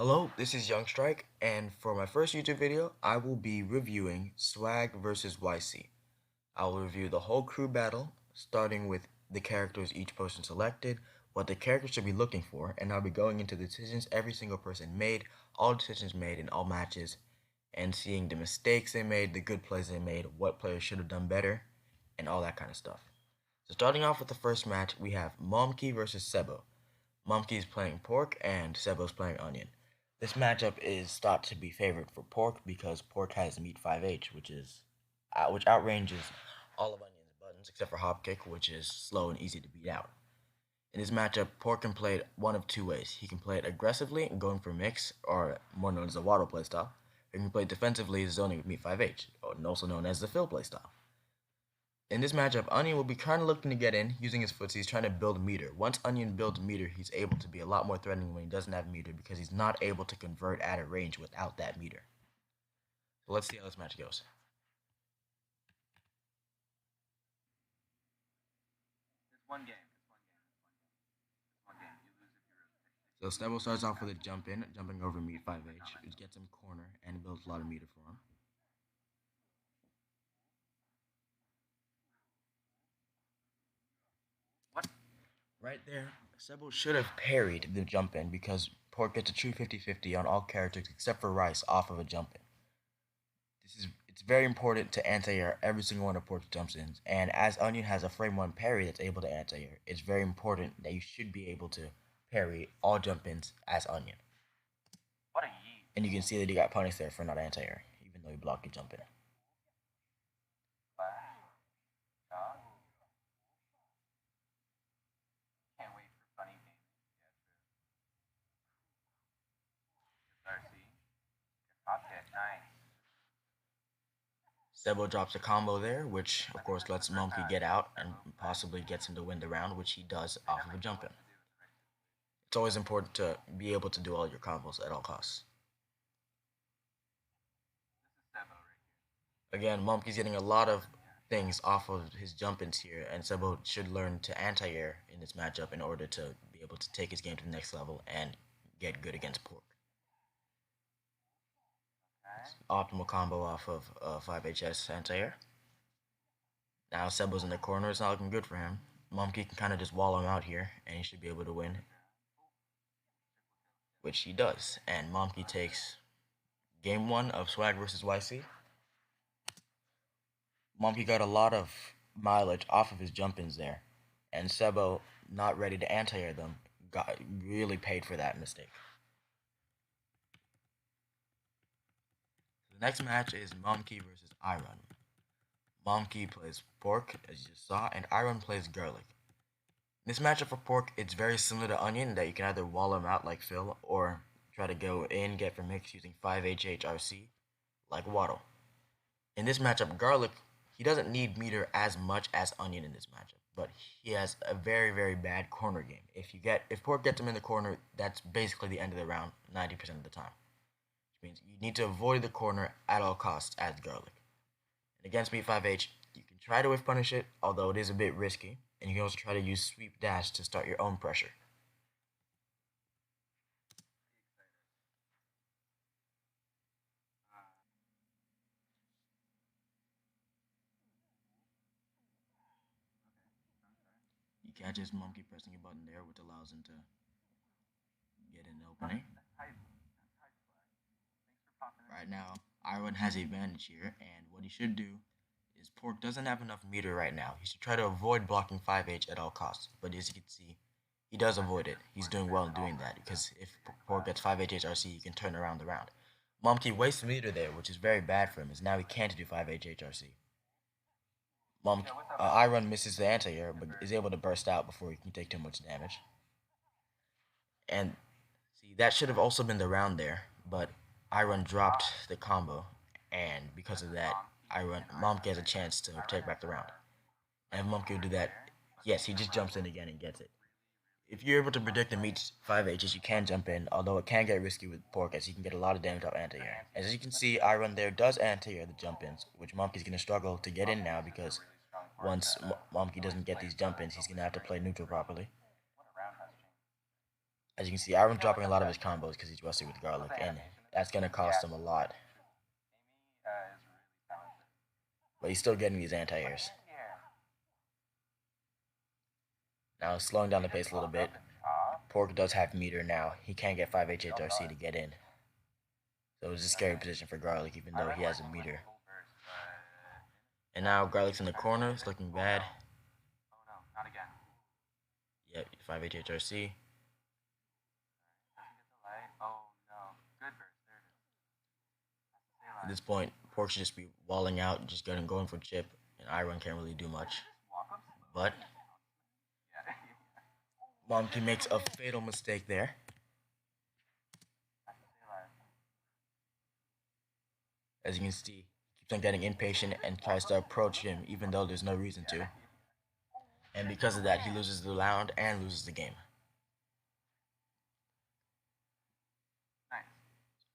Hello, this is Young Strike, and for my first YouTube video, I will be reviewing Swag vs YC. I will review the whole crew battle, starting with the characters each person selected, what the characters should be looking for, and I'll be going into the decisions every single person made, all decisions made in all matches, and seeing the mistakes they made, the good plays they made, what players should have done better, and all that kind of stuff. So starting off with the first match, we have Momki vs Sebo. Momki is playing Pork and Sebo's playing Onion. This matchup is thought to be favored for Pork because Pork has meat 5H, which outranges all of Onion's buttons except for Hop Kick, which is slow and easy to beat out. In this matchup, Pork can play it one of two ways. He can play it aggressively and going for mix, or more known as the Waddle playstyle. Or he can play it defensively, zoning with meat 5H, also known as the Fill playstyle. In this matchup, Onion will be kind of looking to get in, using his footsies, trying to build meter. Once Onion builds meter, he's able to be a lot more threatening when he doesn't have meter because he's not able to convert at a range without that meter. So let's see how this match goes. It's one game. It's one game. You lose if So Stebo starts off with a jump in, jumping over meat 5H, which gets him corner and builds a lot of meter for him. What? Right there, Sebo should have parried the jump in because Pork gets a true 50-50 on all characters except for Rice off of a jump in. It's very important to anti-air every single one of Pork's jumps in, and as Onion has a frame 1 parry that's able to anti-air, it's very important that you should be able to parry all jump ins as Onion. What a yeet. And you can see that he got punished there for not anti-air, even though he blocked your jump in. Can't wait for funny games. Yeah, true. RC. Hop kick. Nice. Sebo drops a combo there, which of course lets Monkey get out and possibly gets him to win the round, which he does off of a jump in. It's always important to be able to do all your combos at all costs. This is Sebo right here. Again, Monkey's getting a lot of things off of his jump-ins here, and Sebo should learn to anti-air in this matchup in order to be able to take his game to the next level and get good against Pork. Okay. Optimal combo off of 5HS anti-air. Now Sebo's in the corner, it's not looking good for him. Monkey can kind of just wall him out here, and he should be able to win, which he does. And Monkey takes game 1 of Swag vs YC. Monkey got a lot of mileage off of his jump-ins there, and Sebo, not ready to anti-air them, got really paid for that mistake. The next match is Monkey versus Iron. Monkey plays Pork, as you just saw, and Iron plays Garlic. In this matchup for Pork, it's very similar to Onion, that you can either wall him out like Phil, or try to go in, get for mix using 5HHRC, like Waddle. In this matchup, Garlic, he doesn't need meter as much as Onion in this matchup, but he has a very, very bad corner game. If Pork gets him in the corner, that's basically the end of the round 90% of the time. Which means you need to avoid the corner at all costs as Garlic. And against Meat 5H, you can try to whiff punish it, although it is a bit risky, and you can also try to use Sweep Dash to start your own pressure. You catch this Monkey pressing a button there, which allows him to get an opening. Right now, Iron has the advantage here, and what he should do is Pork doesn't have enough meter right now. He should try to avoid blocking 5H at all costs, but as you can see, he does avoid it. He's doing well in doing that, because if Pork gets 5H RC, he can turn around the round. Monkey wastes meter there, which is very bad for him, as now he can't do 5H RC. Iron misses the anti-air, but is able to burst out before he can take too much damage. And see, that should have also been the round there, but Iron dropped the combo, and because of that, Momke has a chance to take back the round. And if Momke will do that, yes, he just jumps in again and gets it. If you're able to predict the meets 5Hs, you can jump in, although it can get risky with Pork, as he can get a lot of damage off anti-air. As you can see, Iron there does anti-air the jump-ins, which Momke's going to struggle to get in now, because once Momke doesn't get these jump-ins, he's going to have to play neutral properly. As you can see, Iron's dropping a lot of his combos because he's rusty with garlic, and that's going to cost him a lot. Amy is really talented. But he's still getting these anti-airs. Now slowing down the pace a little bit. Pork does have meter now. He can't get 5HHRC to get in. So it's a scary position for Garlic, even though he has a meter. And now Garlic's in the corner. It's looking bad. Oh no, not again. Yep, 5HHRC. Oh no, good burst. There it is. At this point, Pork should just be walling out, just going for chip, and Iron can't really do much. But Monkey makes a fatal mistake there. As you can see, he keeps on getting impatient and tries to approach him even though there's no reason to. And because of that, he loses the round and loses the game.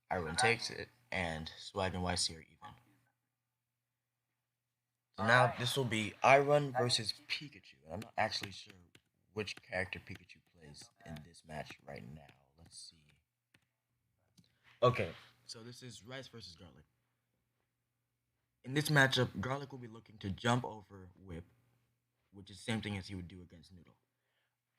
Iron takes it, and Swag and YC are even. So now this will be Iron versus Pikachu. And I'm not actually sure which character Pikachu plays in this match right now. Let's see. Okay, so this is Rice versus Garlic. In this matchup, Garlic will be looking to jump over Whip, which is the same thing as he would do against Noodle.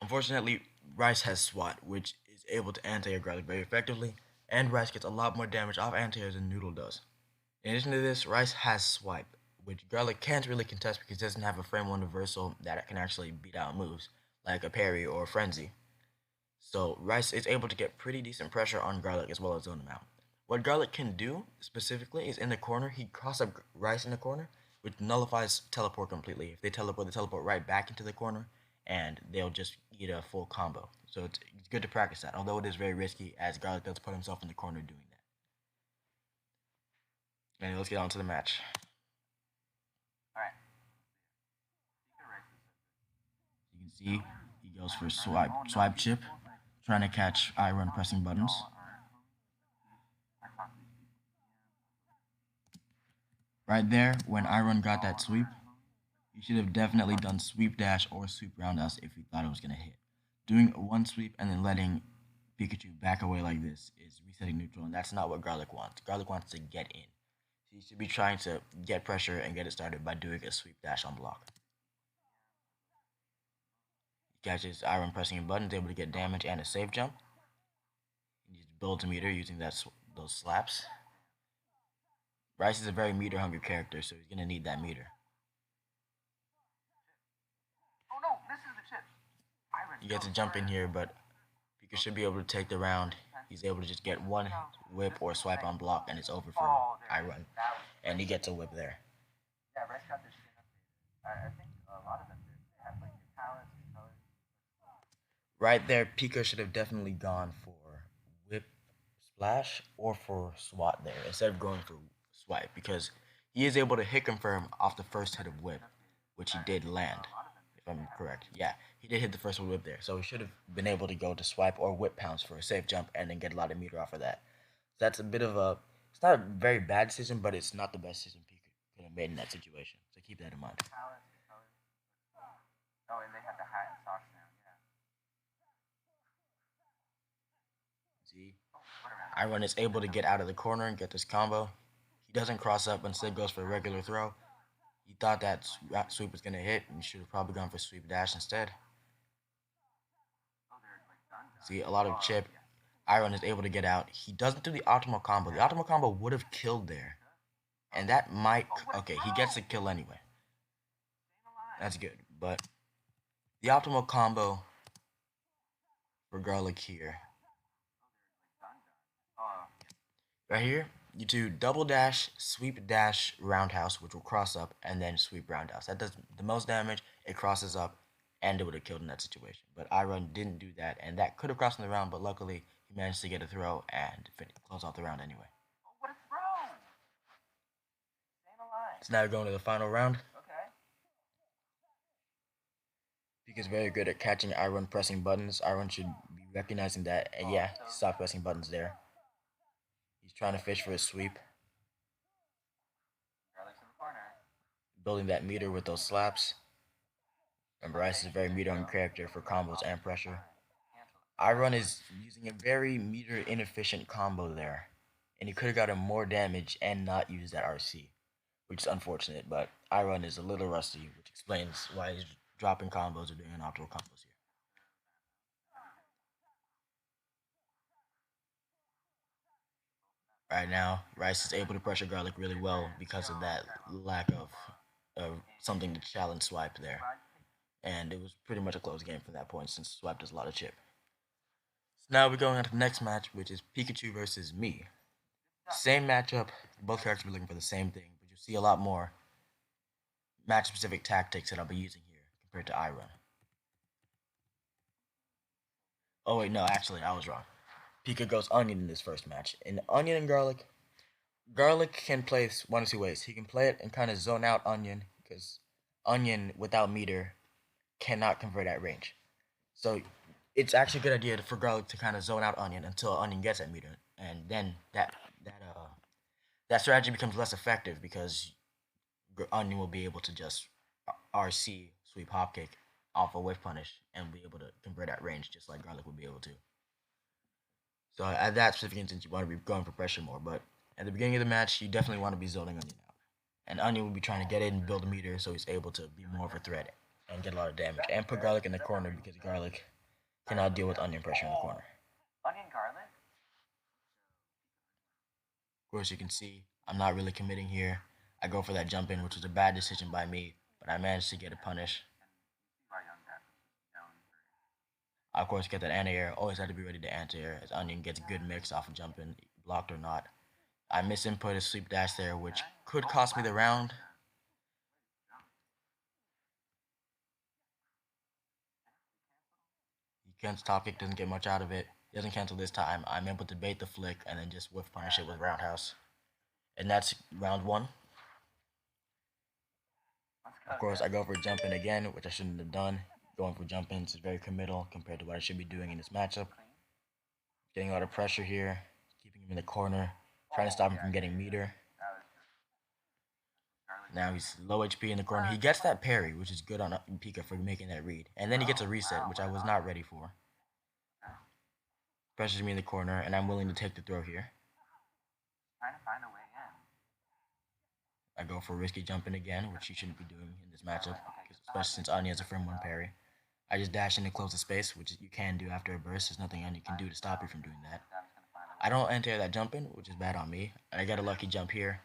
Unfortunately, Rice has SWAT, which is able to anti-air Garlic very effectively, and Rice gets a lot more damage off anti-airs than Noodle does. In addition to this, Rice has Swipe, which Garlic can't really contest because he doesn't have a frame 1 reversal that can actually beat out moves, like a parry or a frenzy. So Rice is able to get pretty decent pressure on Garlic as well as zone him out. What Garlic can do specifically is in the corner, he cross up Rice in the corner, which nullifies teleport completely. If they teleport right back into the corner, and they'll just get a full combo. So it's good to practice that, although it is very risky as Garlic does put himself in the corner doing that. And let's get on to the match. Alright. You can see he goes for swipe chip, trying to catch Iron pressing buttons. Right there, when Iron got that sweep, he should have definitely done sweep dash or sweep roundhouse if he thought it was going to hit. Doing one sweep and then letting Pikachu back away like this is resetting neutral, and that's not what Garlic wants. Garlic wants to get in. So he should be trying to get pressure and get it started by doing a sweep dash on block. He catches Iron pressing a button, is able to get damage and a safe jump. He builds a meter using those slaps. Rice is a very meter hungry character, so he's going to need that meter. Oh no, this is the chip. He gets a jump in here, but Pikachu should be able to take the round. He's able to just get one whip or swipe on block, and it's over for Iron. And he gets a whip there. Yeah, Rice got this skin updated. I think a lot of them did. They have like new palettes, new colors. Right there, Pika should have definitely gone for whip splash or for SWAT there instead of going for swipe, because he is able to hit confirm off the first hit of whip, which he did land, if I'm correct. Yeah, he did hit the first whip there, so he should have been able to go to swipe or whip pounce for a safe jump and then get a lot of meter off of that. So that's a bit of a, it's not a very bad decision, but it's not the best decision Pika could have made in that situation, so keep that in mind. Oh, and they have the hat and socks now, yeah. See, Iron is able to get out of the corner and get this combo. He doesn't cross up, instead goes for a regular throw. He thought that sweep was going to hit, and he should have probably gone for sweep dash instead. See, a lot of chip. Iron is able to get out. He doesn't do the optimal combo. The optimal combo would have killed there. And that might... Okay, he gets the kill anyway. That's good. But the optimal combo for Garlic here. Right here, you do double dash, sweep dash, roundhouse, which will cross up, and then sweep roundhouse. That does the most damage. It crosses up, and it would have killed in that situation. But Iron didn't do that, and that could have crossed in the round, but luckily he managed to get a throw and close off the round anyway. Oh, what a throw! Staying alive. So now we're going to the final round. Okay. Pika's very good at catching Iron pressing buttons. Iron should be recognizing that, and yeah, he stopped pressing buttons there. He's trying to fish for a sweep. Garlic's in the corner. Building that meter with those slaps. Remember, Rice is a very meter-hungry character for combos and pressure. Iron is using a very meter inefficient combo there, and he could have gotten more damage and not used that RC, which is unfortunate. But Iron is a little rusty, which explains why he's dropping combos or doing optimal combos here. Right now, Rice is able to pressure Garlic really well because of that lack of something to challenge Swipe there. And it was pretty much a close game from that point since Swipe does a lot of chip. So now we're going on to the next match, which is Pikachu versus me. Same matchup, both characters were looking for the same thing, but you'll see a lot more match-specific tactics that I'll be using here compared to Iron. Oh wait, no, actually, I was wrong. Pika goes Onion in this first match. In Onion and Garlic, Garlic can play one of two ways. He can play it and kind of zone out Onion, because Onion without meter cannot convert at range. So it's actually a good idea for Garlic to kind of zone out Onion until Onion gets at meter, and then that strategy becomes less effective because Onion will be able to just RC sweep Hopkick off a whiff punish and be able to convert at range just like Garlic would be able to. So at that specific instance, you want to be going for pressure more, but at the beginning of the match, you definitely want to be zoning Onion out. And Onion will be trying to get in and build a meter so he's able to be more of a threat and get a lot of damage. And put Garlic in the corner because Garlic cannot deal with Onion pressure in the corner. Onion Garlic? Of course, you can see I'm not really committing here. I go for that jump in, which was a bad decision by me, but I managed to get a punish. I, of course, get that anti-air. Always have to be ready to anti-air as Onion gets a good mix off of jumping, blocked or not. I misinput a sweep dash there, which could cost me the round. He cancels top kick, doesn't get much out of it. He doesn't cancel this time. I'm able to bait the flick and then just whiff punish it with roundhouse. And that's round one. Of course, I go for jumping again, which I shouldn't have done. Going for jump-ins is very committal compared to what I should be doing in this matchup. Getting a lot of pressure here, keeping him in the corner, trying to stop him from getting meter. Now he's low HP in the corner. He gets that parry, which is good on Pika for making that read. And then he gets a reset, which I was not ready for. Pressures me in the corner, and I'm willing to take the throw here. Trying to find a way in. I go for risky jumping again, which you shouldn't be doing in this matchup, especially since Anya has a firm one parry. I just dash in and close the space, which you can do after a burst. There's nothing Anya can do to stop you from doing that. I don't enter that jump in, which is bad on me. And I get a lucky jump here,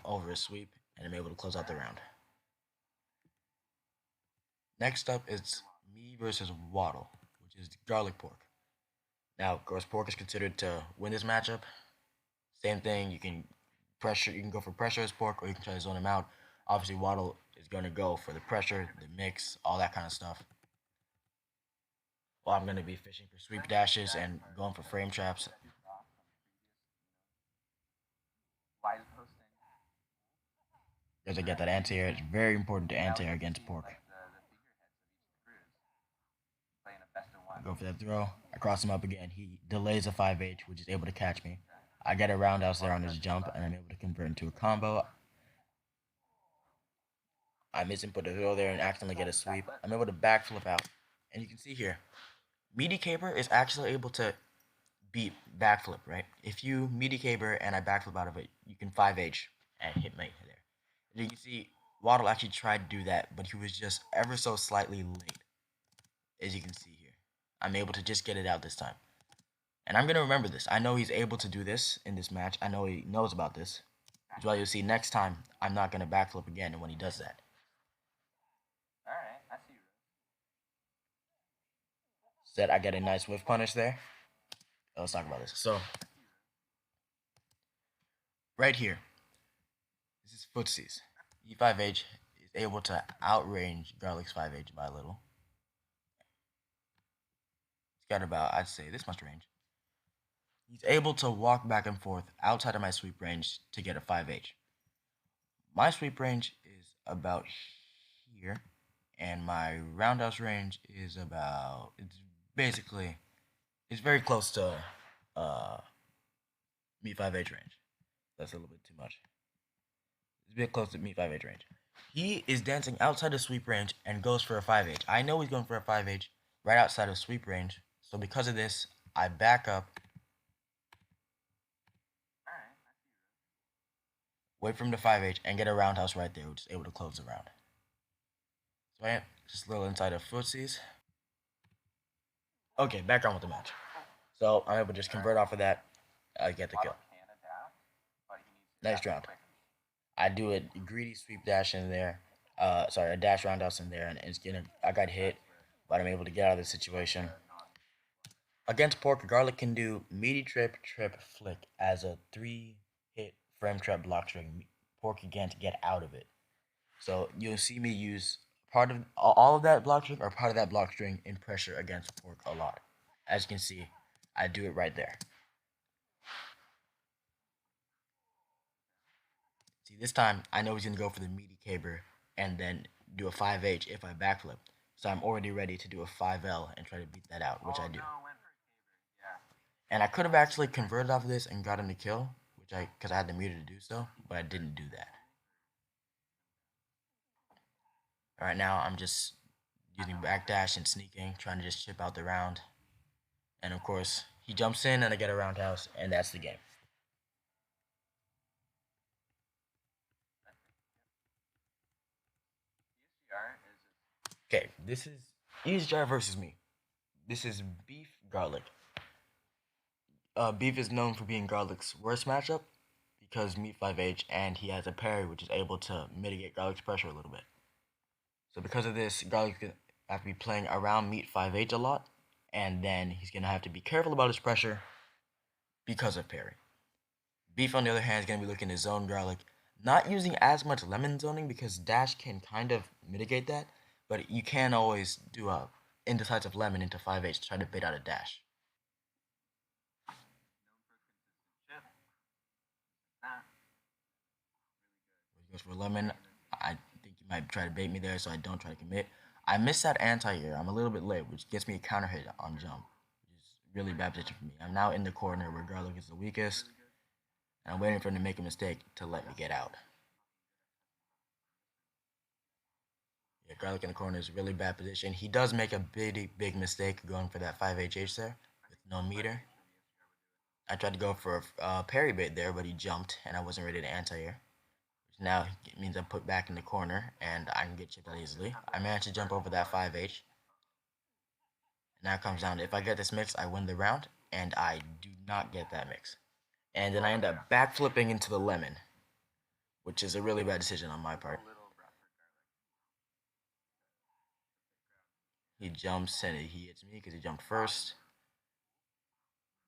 over a sweep, and I'm able to close out the round. Next up is me versus Waddle, which is Garlic Pork. Now, of course, Pork is considered to win this matchup. Same thing, you can go for pressure as Pork, or you can try to zone him out. Obviously, Waddle is going to go for the pressure, the mix, all that kind of stuff. Well, I'm going to be fishing for sweep dashes and going for frame traps. Because I get that anti-air. It's very important to anti-air against Pork. I go for that throw. I cross him up again. He delays a 5H, which is able to catch me. I get a roundhouse there on his jump, and I'm able to convert into a combo. I misinput a throw there and accidentally get a sweep. I'm able to backflip out. And you can see here, Meaty Caber is actually able to beat backflip, right? If you Meaty Caber and I backflip out of it, you can 5H and hit me there. And you can see Waddle actually tried to do that, but he was just ever so slightly late, as you can see here. I'm able to just get it out this time. And I'm going to remember this. I know he's able to do this in this match. I know he knows about this. That's why you'll see next time I'm not going to backflip again when he does that. Alright, I see you. Said I get a nice whiff punish there. Let's talk about this. So, right here, this is footsies. E5H is able to outrange Garlic's 5H by a little. He's got about, I'd say, this much range. He's able to walk back and forth outside of my sweep range to get a 5H. My sweep range is about here, and my roundhouse range is about, it's very close to me 5H range. That's a little bit too much. It's a bit close to me 5H range. He is dancing outside of sweep range and goes for a 5H. I know he's going for a 5H right outside of sweep range, So because of this, I back up, Alright, I see. wait for him to 5H, and get a roundhouse right there, which is able to close the round. So I am just a little inside of footsies. Okay, back on with the match. So I'm able to just convert off of that, get the kill. Next round, I do a greedy sweep dash in there. Sorry, a dash roundhouse in there, and I got hit, but I'm able to get out of the situation. Against Pork, Garlic can do meaty trip, flick as a 3-hit frame trap block string. Pork again to get out of it. So you'll see me use part of all of that block string or part of that block string in pressure against Pork a lot. As you can see, I do it right there. See, this time I know he's gonna go for the meaty caber and then do a 5H if I backflip. So I'm already ready to do a 5L and try to beat that out, which I do. And I could have actually converted off of this and got him to kill, because I had the meter to do so, but I didn't do that. Alright, now I'm just using backdash and sneaking, trying to just chip out the round. And of course, he jumps in and I get a roundhouse, and that's the game. Okay, this is ESGR versus me. This is Beef Garlic. Beef is known for being Garlic's worst matchup because Meat 5H and he has a parry which is able to mitigate Garlic's pressure a little bit. So because of this, Garlic's gonna have to be playing around Meat 5H a lot, and then he's gonna have to be careful about his pressure because of parry. Beef, on the other hand, is gonna be looking to zone Garlic, not using as much lemon zoning because dash can kind of mitigate that, but you can always do a indecisive lemon into 5H to try to bait out a dash. He goes for lemon. I think he might try to bait me there, so I don't try to commit. I missed that anti-air. I'm a little bit late, which gets me a counter hit on jump, which is really bad position for me. I'm now in the corner where Garlic is the weakest, and I'm waiting for him to make a mistake to let me get out. Yeah, Garlic in the corner is a really bad position. He does make a big mistake going for that 5HH there with no meter. I tried to go for a parry bait there, but he jumped, and I wasn't ready to anti-air. Now it means I'm put back in the corner, and I can get chipped out easily. I managed to jump over that 5H. Now it comes down to if I get this mix, I win the round, and I do not get that mix. And then I end up backflipping into the lemon, which is a really bad decision on my part. He jumps and he hits me because he jumped first.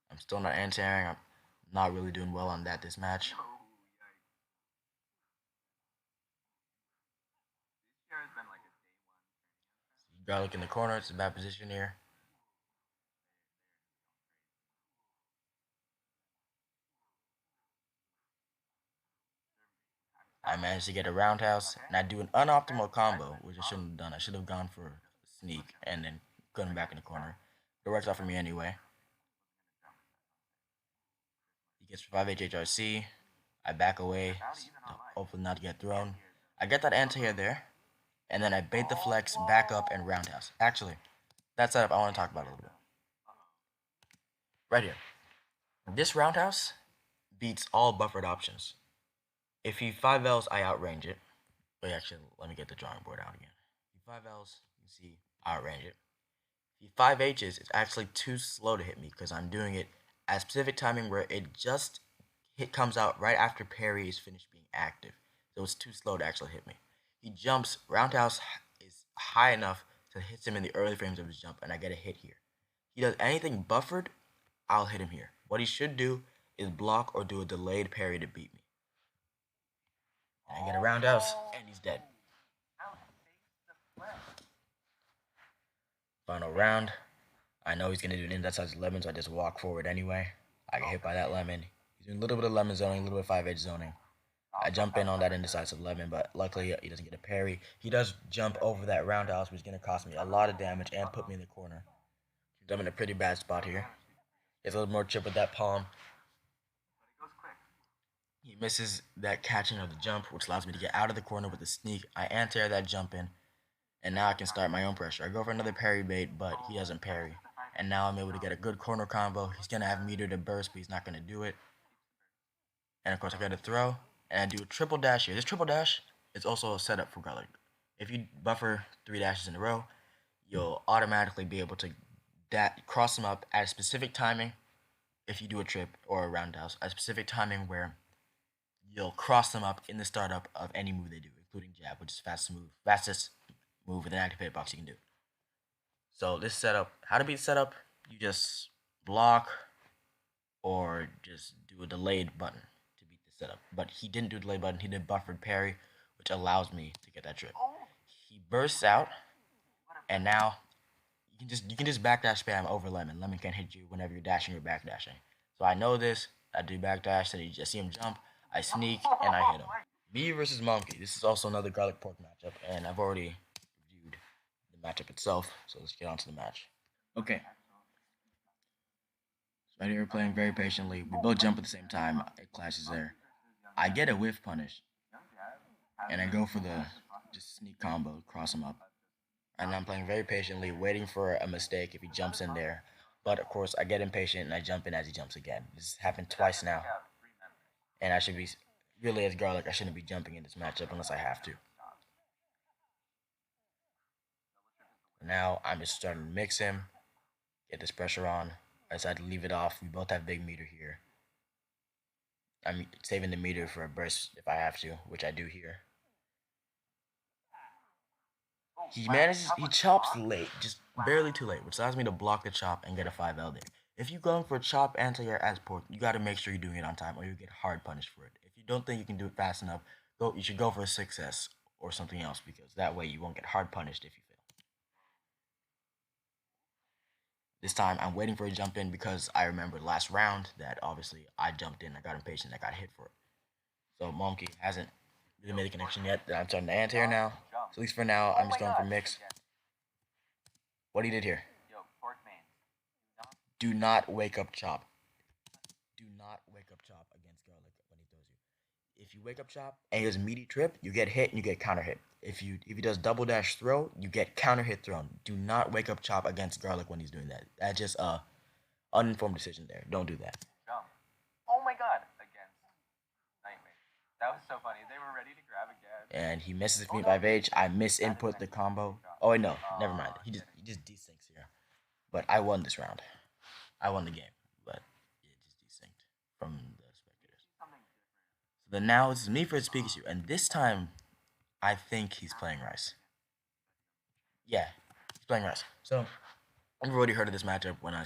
I'm still not anti-airing. I'm not really doing well on that this match. Garlic in the corner. It's a bad position here. I managed to get a roundhouse, and I do an unoptimal combo, which I shouldn't have done. I should have gone for a sneak and then got him back in the corner. It works out for me anyway. He gets 5HHRC. I back away, hopefully not to get thrown. I get that anti-air there, and then I bait the flex, back up, and roundhouse. Actually, that setup I want to talk about a little bit. Right here. This roundhouse beats all buffered options. If he 5Ls, I outrange it. Wait, actually, let me get the drawing board out again. If he 5Ls, you see, I outrange it. If he 5Hs, it's actually too slow to hit me because I'm doing it at specific timing where it just comes out right after parry is finished being active. So it's too slow to actually hit me. He jumps, roundhouse is high enough to hit him in the early frames of his jump, and I get a hit here. He does anything buffered, I'll hit him here. What he should do is block or do a delayed parry to beat me. And I get a roundhouse, and he's dead. Final round. I know he's going to do an indecisive lemon, so I just walk forward anyway. I get hit by that lemon. He's doing a little bit of lemon zoning, a little bit of 5H zoning. I jump in on that indecisive lemon, but luckily he doesn't get a parry. He does jump over that roundhouse, which is going to cost me a lot of damage and put me in the corner. I'm in a pretty bad spot here. Gets a little more chip with that palm. He misses that catching of the jump, which allows me to get out of the corner with a sneak. I anti-air that jump in, and now I can start my own pressure. I go for another parry bait, but he doesn't parry, And now I'm able to get a good corner combo. He's going to have meter to burst, but he's not going to do it. And of course, I got a throw, and I do a triple dash here. This triple dash is also a setup for garlic. If you buffer 3 dashes in a row, you'll automatically be able to cross them up at a specific timing. If you do a trip or a roundhouse, a specific timing where you'll cross them up in the startup of any move they do, including jab, which is fastest move with an active hitbox you can do. So this setup, how to beat setup, you just block or just do a delayed button to beat the setup. But he didn't do a delayed button, he did buffered parry, which allows me to get that trip. He bursts out, and now you can just backdash spam over Lemon. Lemon can hit you whenever you're dashing or backdashing. So I know this. I do backdash, then you just see him jump. I sneak and I hit him. Me versus Monkey. This is also another garlic pork matchup, and I've already reviewed the matchup itself. So let's get on to the match. Okay. So right here, we're playing very patiently. We both jump at the same time. It clashes there. I get a whiff punish, and I go for the just sneak combo, cross him up. And I'm playing very patiently, waiting for a mistake if he jumps in there. But of course, I get impatient and I jump in as he jumps again. This happened twice now. And I should be, really as garlic, I shouldn't be jumping in this matchup unless I have to. Now I'm just starting to mix him, get this pressure on. I decide to leave it off. We both have big meter here. I'm saving the meter for a burst if I have to, which I do here. He chops late, just barely too late, which allows me to block the chop and get a 5L there. If you're going for a chop anti-air as pork, you got to make sure you're doing it on time or you get hard punished for it. If you don't think you can do it fast enough, you should go for a 6S or something else because that way you won't get hard punished if you fail. This time I'm waiting for a jump in because I remember last round that obviously I jumped in, I got impatient, I got hit for it. So Monkey hasn't really made a connection yet. I'm starting to anti-air now. So at least for now, I'm just going for mix. What he did here. Do not wake up chop. Do not wake up chop against garlic when he throws you. If you wake up chop and he does meaty trip, you get hit and you get counter hit. If he does double dash throw, you get counter hit thrown. Do not wake up chop against garlic when he's doing that. That's just a uninformed decision there. Don't do that. Oh my god! Against Nightmare. That was so funny. They were ready to grab again. And he misses me 5H. I misinput the combo. Oh wait, no, never mind. He just desyncs here. But I won this round. I won the game, but it just desynced from the spectators. So then now this is me versus Pikachu, and this time I think he's playing Rice. Yeah, he's playing Rice. So I've already heard of this matchup when I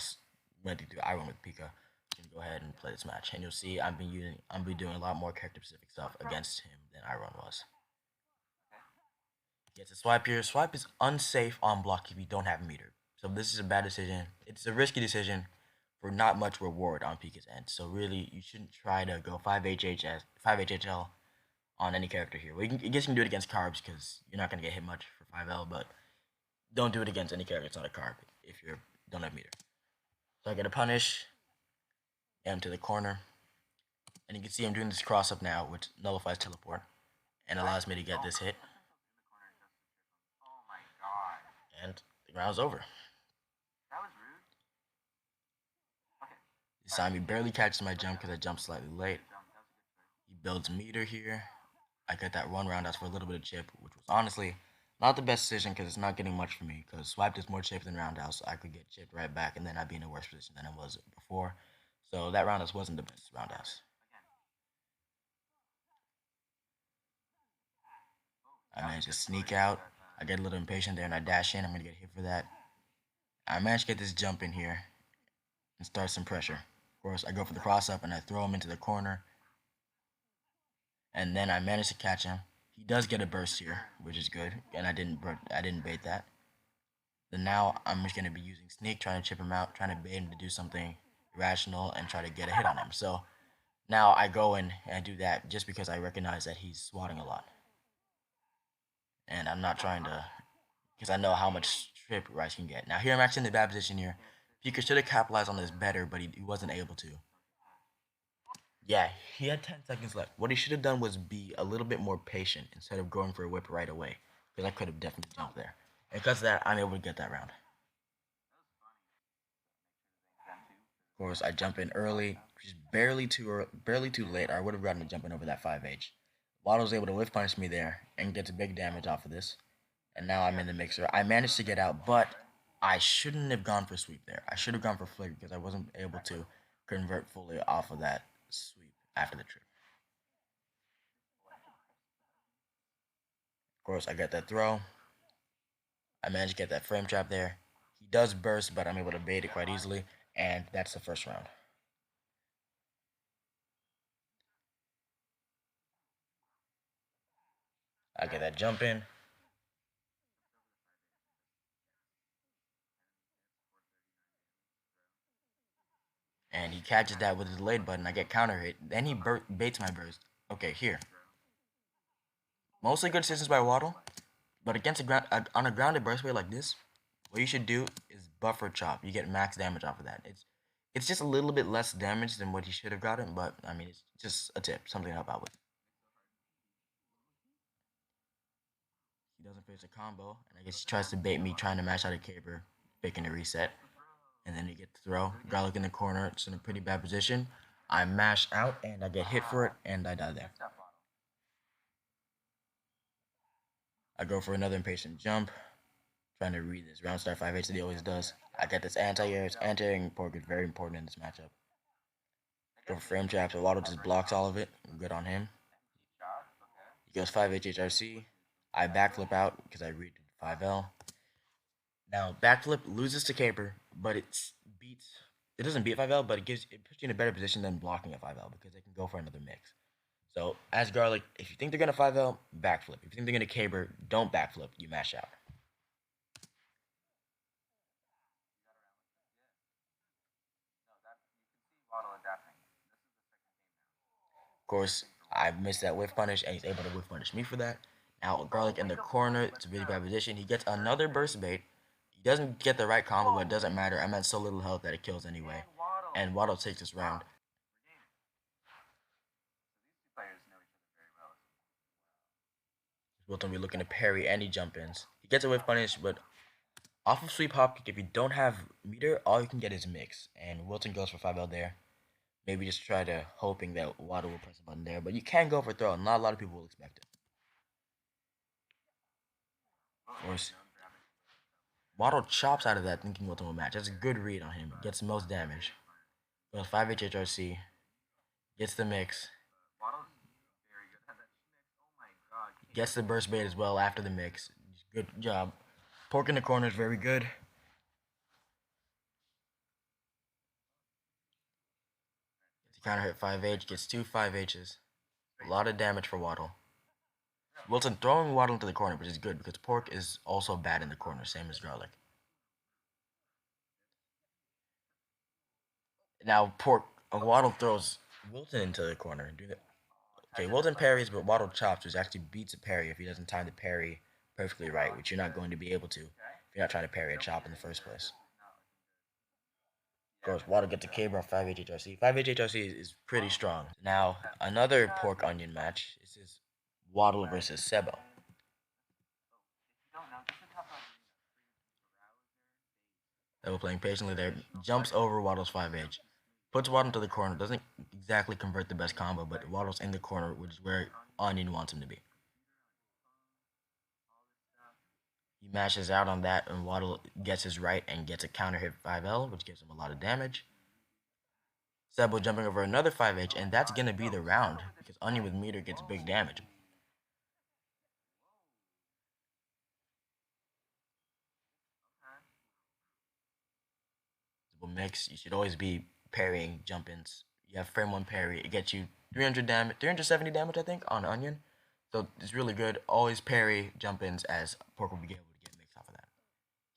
went to do Iron with Pika. I'm gonna go ahead and play this match, and you'll see I'm doing a lot more character specific stuff against him than Iron was. He gets a swipe here. Swipe is unsafe on block if you don't have meter. So this is a bad decision. It's a risky decision for not much reward on Pika's end. So really, you shouldn't try to go 5HHL on any character here. Well, I guess you can do it against carbs because you're not going to get hit much for 5L, but don't do it against any character that's not a carb if you don't have meter. So I get a punish, him to the corner, and you can see I'm doing this cross up now, which nullifies teleport and allows me to get this hit. And the round's over. This time he barely catches my jump because I jumped slightly late. He builds meter here. I get that one roundhouse for a little bit of chip, which was honestly not the best decision because it's not getting much for me because swipe does more chip than roundhouse. I could get chipped right back and then I'd be in a worse position than I was before. So that roundhouse wasn't the best roundhouse. I managed to sneak out. I get a little impatient there and I dash in. I'm going to get hit for that. I managed to get this jump in here and start some pressure. Of course, I go for the cross up and I throw him into the corner. And then I managed to catch him. He does get a burst here, which is good, and I didn't bait that. Then now I'm just going to be using sneak, trying to chip him out, trying to bait him to do something irrational and try to get a hit on him. So now I go in and do that just because I recognize that he's swatting a lot. And I'm not trying to, because I know how much trip Rice can get. Now here I'm actually in the bad position here. Pika should have capitalized on this better, but he wasn't able to. Yeah, he had 10 seconds left. What he should have done was be a little bit more patient instead of going for a whip right away. Because I could have definitely jumped there. And because of that, I'm able to get that round. Of course, I jump in early, just barely too late. I would have gotten to jump in over that 5H. Waddle's able to whiff punish me there and gets big damage off of this. And now I'm in the mixer. I managed to get out, but I shouldn't have gone for sweep there. I should have gone for flick because I wasn't able to convert fully off of that sweep after the trip. Of course, I get that throw. I managed to get that frame trap there. He does burst, but I'm able to bait it quite easily, and that's the first round. I get that jump in. And he catches that with his delayed button. I get counter hit. Then he baits my burst. Okay, here. Mostly good decisions by Waddle, but against on a grounded burst wave like this, what you should do is buffer chop. You get max damage off of that. It's just a little bit less damage than what he should have gotten, but I mean it's just a tip, something to help out with. He doesn't finish a combo, and I guess he tries to bait me trying to mash out a caber, faking a reset, and then he gets the throw. Garlic in the corner, it's in a pretty bad position. I mash out and I get hit for it, and I die there. I go for another impatient jump, trying to read this round start 5H that he always does. I get this anti-airs. Anti-airing pork is very important in this matchup. Go for frame traps, but Waddle just blocks all of it. Good on him. He goes 5H HRC. I backflip out because I read 5L. Now, backflip loses to caper, but it doesn't beat 5L, but it puts you in a better position than blocking a 5L because they can go for another mix. So, as Garlic, if you think they're going to 5L, backflip. If you think they're going to caber, don't backflip. You mash out. Of course, I missed that whiff punish, and he's able to whiff punish me for that. Now, Garlic in the corner, it's a really bad position. He gets another burst bait. He doesn't get the right combo, but it doesn't matter. I'm at so little health that it kills anyway. And Waddle takes this round. Wilton will be looking to parry any jump ins. He gets a whiff punish, but off of sweep hop kick, if you don't have meter, all you can get is mix. And Wilton goes for 5L there. Maybe just try to hoping that Waddle will press a button there. But you can go for throw, and not a lot of people will expect it. Of course, Waddle chops out of that thinking Wilton will match. That's a good read on him. Gets the most damage. Goes 5H HRC. Gets the mix. Gets the burst bait as well after the mix. Good job. Pork in the corner is very good. Gets a counter hit 5H. Gets two 5Hs. A lot of damage for Waddle. Wilton throwing Waddle into the corner, which is good because Pork is also bad in the corner, same as Garlic. Now Waddle throws Wilton into the corner. Okay, Wilton parries, but Waddle chops, which actually beats a parry if he doesn't time the parry perfectly right, which you're not going to be able to if you're not trying to parry a chop in the first place. Of course, Waddle gets a caber on 5H HRC. 5H HRC is pretty strong. Now, another pork onion match. This is Waddle versus Sebo. Sebo playing patiently there. Jumps over Waddle's 5H. Puts Waddle into the corner. Doesn't exactly convert the best combo, but Waddle's in the corner, which is where Onion wants him to be. He mashes out on that, and Waddle gets his right and gets a counter hit 5L, which gives him a lot of damage. Sebo jumping over another 5H, and that's going to be the round, because Onion with meter gets big damage. Mix, you should always be parrying jump-ins. You have frame 1 parry, it gets you 300 damage, 370 damage, I think, on Onion. So it's really good. Always parry jump-ins, as Pork will be able to get mixed off of that.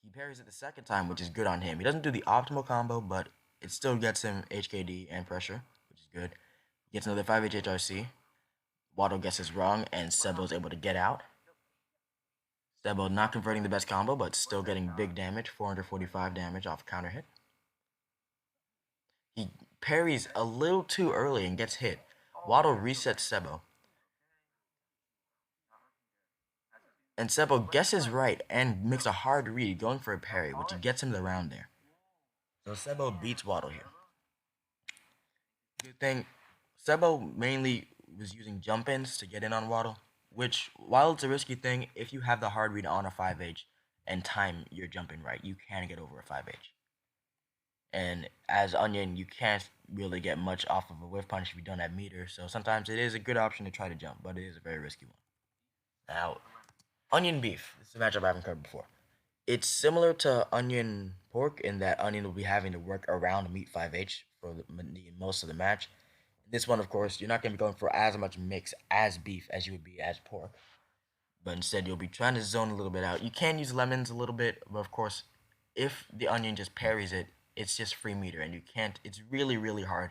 He parries it the second time, which is good on him. He doesn't do the optimal combo, but it still gets him HKD and pressure, which is good. Gets another 5H HRC. Waddle gets his wrong, and Sebo's able to get out. Sebo not converting the best combo, but still getting big damage, 445 damage off counter hit. He parries a little too early and gets hit. Waddle resets Sebo. And Sebo guesses right and makes a hard read going for a parry, which gets him the round there. So Sebo beats Waddle here. Good thing, Sebo mainly was using jump ins to get in on Waddle, which, while it's a risky thing, if you have the hard read on a 5H and time your jumping right, you can get over a 5H. And as Onion, you can't really get much off of a whiff punch if you don't have meter, so sometimes it is a good option to try to jump, but it is a very risky one. Now, Onion Beef. This is a matchup I haven't covered before. It's similar to Onion Pork in that Onion will be having to work around Meat 5H for most of the match. This one, of course, you're not going to be going for as much mix as beef as you would be as pork, but instead you'll be trying to zone a little bit out. You can use lemons a little bit, but of course, if the onion just parries it, it's just free meter, and you can't. It's really, really hard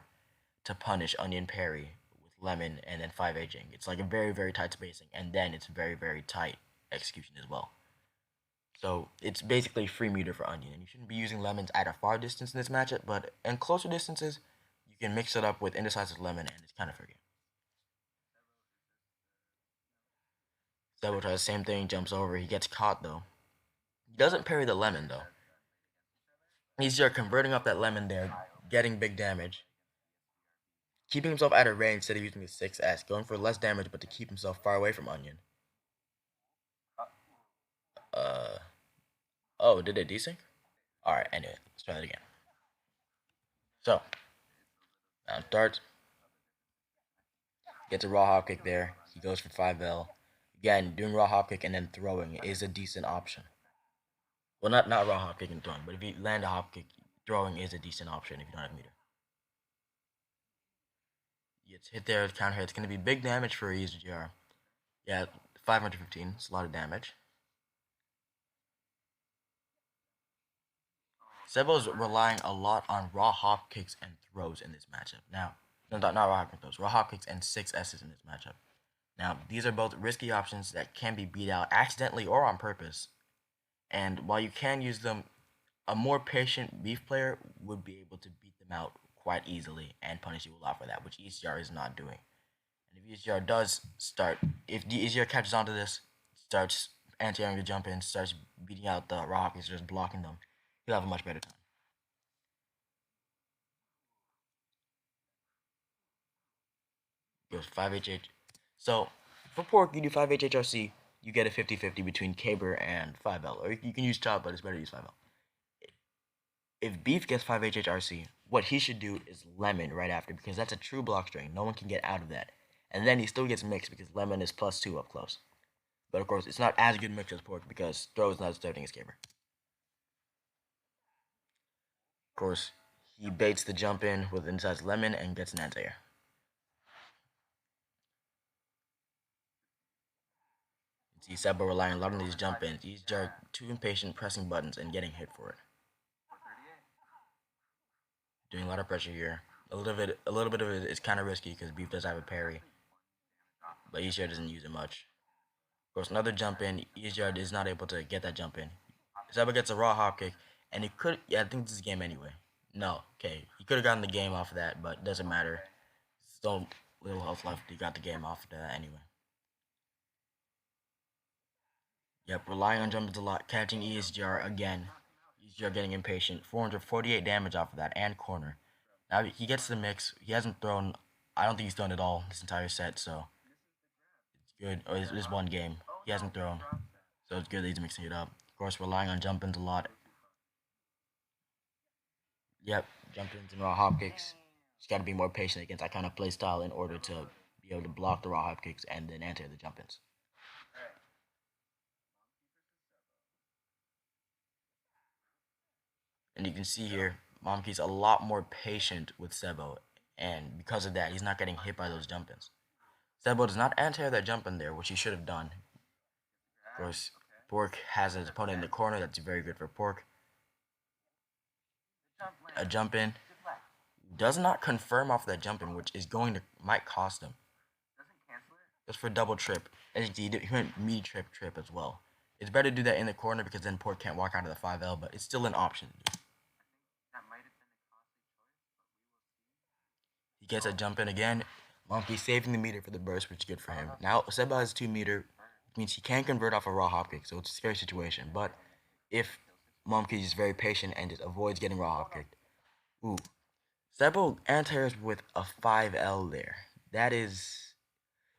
to punish onion parry with lemon and then 5Hing. It's like a very, very tight spacing, and then it's very, very tight execution as well. So it's basically free meter for onion, and you shouldn't be using lemons at a far distance in this matchup, but in closer distances, you can mix it up with indecisive lemon, and it's kind of fair game. Double tries the same thing, jumps over. He gets caught though. He doesn't parry the lemon though. He's just converting up that lemon there, getting big damage, keeping himself out of range instead of using the 6S, going for less damage but to keep himself far away from Onion. Uh, oh, did it desync? Alright, anyway, let's try that again. So, now starts, gets a raw hop kick there. He goes for 5L. Again, doing raw hop kick and then throwing is a decent option. Well, not raw hop kick and throwing, but if you land a hop kick, throwing is a decent option if you don't have meter. Gets hit there with counter hit. It's going to be big damage for ESGR. Yeah, 515. It's a lot of damage. Sebo's relying a lot on raw hop kicks and throws in this matchup. Now, no, not raw hop kicks, raw hop kicks and 6S's in this matchup. Now, these are both risky options that can be beat out accidentally or on purpose. And while you can use them, a more patient beef player would be able to beat them out quite easily and punish you a lot for that, which ECR is not doing. And if ECR does start, if the ECR catches onto this, starts anti-airing the jump in, starts beating out the raw hop kicks, just blocking them, he'll have a much better time. Goes 5HH. So, for pork, you do 5HHRC, you get a 50-50 between Caber and 5L. Or you can use chop, but it's better to use 5L. If beef gets 5HHRC, what he should do is lemon right after, because that's a true block string. No one can get out of that. And then he still gets mixed because lemon is +2 up close. But of course, it's not as good mix as pork because throw is not starting his Caber. Of course, he baits the jump in with inside lemon and gets an anti-air. See Sebo relying a lot on these jump ins. He's just too impatient pressing buttons and getting hit for it. Doing a lot of pressure here. A little bit of it is kind of risky because beef does have a parry, but ECR doesn't use it much. Of course, another jump in. ECR is not able to get that jump in. Sebo gets a raw hop kick, and he could. Yeah, I think this is game anyway. No, okay, he could have gotten the game off of that, but it doesn't matter. Still little health left. He got the game off of that anyway. Yep, relying on jumps a lot, catching ESGR again. ESGR getting impatient. 448 damage off of that, and corner. Now he gets the mix. He hasn't thrown. I don't think he's thrown at all this entire set, so it's good. Or this one game, he hasn't thrown, so it's good that he's mixing it up. Of course, relying on jump ins a lot. Yep, jump ins and raw hop kicks. Just got to be more patient against that kind of play style in order to be able to block the raw hop kicks and then enter the jump ins. And you can see here, Momkey's a lot more patient with Sebo, and because of that, he's not getting hit by those jump ins. Sebo does not anti that jump in there, which he should have done. Of course, Pork has his opponent in the corner. That's very good for Pork. A jump in does not confirm off that jump in, which is going to might cost him. Just for double trip. He went me trip as well. It's better to do that in the corner because then Pork can't walk out of the 5L, but it's still an option. He gets a jump in again. Monkey saving the meter for the burst, which is good for him. Now, Seba has 2 meter, which means he can convert off a raw hop kick, so it's a scary situation. But if Monkey is very patient and just avoids getting raw hop kicked, ooh, Sebo anti-airs with a 5L there. That is,